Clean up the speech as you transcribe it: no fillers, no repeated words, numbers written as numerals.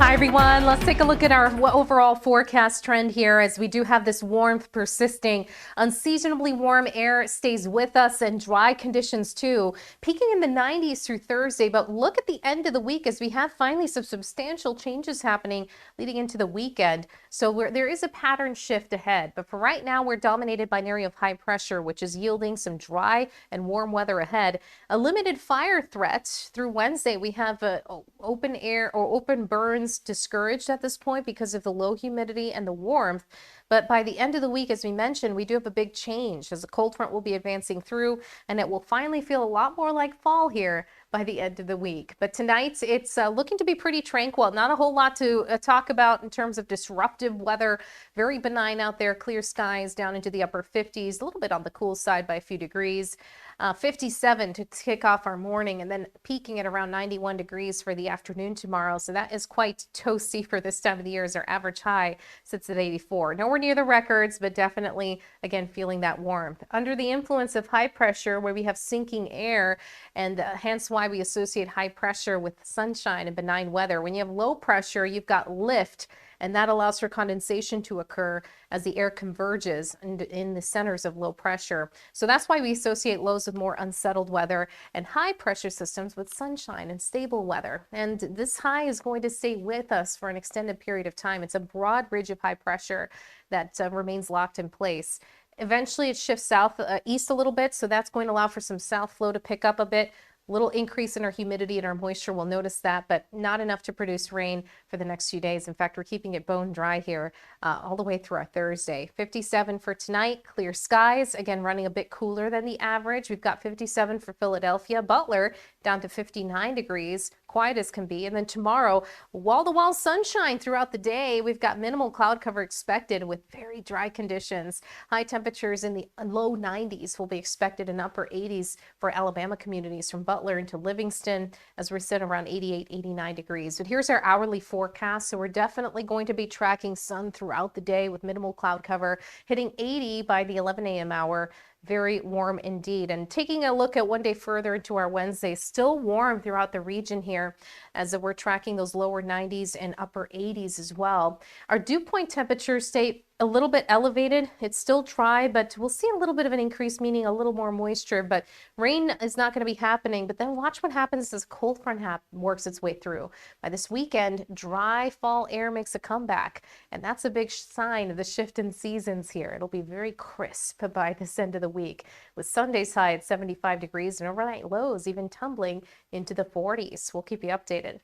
Hi, everyone. Let's take a look at our overall forecast trend here as we do have this warmth persisting. Unseasonably warm air stays with us and dry conditions too, peaking in the 90s through Thursday. But look at the end of the week as we have finally some substantial changes happening leading into the weekend. So there is a pattern shift ahead. But for right now, we're dominated by an area of high pressure, which is yielding some dry and warm weather ahead. A limited fire threat through Wednesday. We have open air or open burns discouraged at this point because of the low humidity and the warmth. But by the end of the week, as we mentioned, we do have a big change as a cold front will be advancing through and it will finally feel a lot more like fall here by the end of the week. But tonight it's looking to be pretty tranquil. Not a whole lot to talk about in terms of disruptive weather. Very benign out there, clear skies down into the upper 50s, a little bit on the cool side by a few degrees. 57 to kick off our morning and then peaking at around 91 degrees for the afternoon tomorrow. So that is quite toasty for this time of the year as our average high sits at 84. Nowhere near the records, but definitely, again, feeling that warmth. Under the influence of high pressure where we have sinking air and hence why we associate high pressure with sunshine and benign weather. When you have low pressure, you've got lift, and that allows for condensation to occur as the air converges in the centers of low pressure. So that's why we associate lows with more unsettled weather and high pressure systems with sunshine and stable weather. And this high is going to stay with us for an extended period of time. It's a broad ridge of high pressure that remains locked in place. Eventually it shifts east a little bit, so that's going to allow for some south flow to pick up a bit. Little increase in our humidity and our moisture, we'll notice that, but not enough to produce rain for the next few days. In fact, we're keeping it bone dry here all the way through our Thursday. 57 for tonight, clear skies, again running a bit cooler than the average. We've got 57 for Philadelphia, Butler down to 59 degrees, quiet as can be. And then tomorrow, wall-to-wall sunshine throughout the day. We've got minimal cloud cover expected with very dry conditions. High temperatures in the low 90s will be expected and upper 80s for Alabama communities from Butler into Livingston as we're sitting around 88, 89 degrees. But here's our hourly forecast. So we're definitely going to be tracking sun throughout the day with minimal cloud cover, hitting 80 by the 11 a.m. hour. Very warm indeed. And taking a look at one day further into our Wednesday, still warm throughout the region here as we're tracking those lower 90s and upper 80s as well. Our dew point temperatures stay a little bit elevated. It's still dry, but we'll see a little bit of an increase, meaning a little more moisture, but rain is not going to be happening. But then watch what happens as cold front works its way through. By this weekend, dry fall air makes a comeback, and that's a big sign of the shift in seasons here. It'll be very crisp by this end of the week, with Sunday's high at 75 degrees and overnight lows even tumbling into the 40s. We'll keep you updated.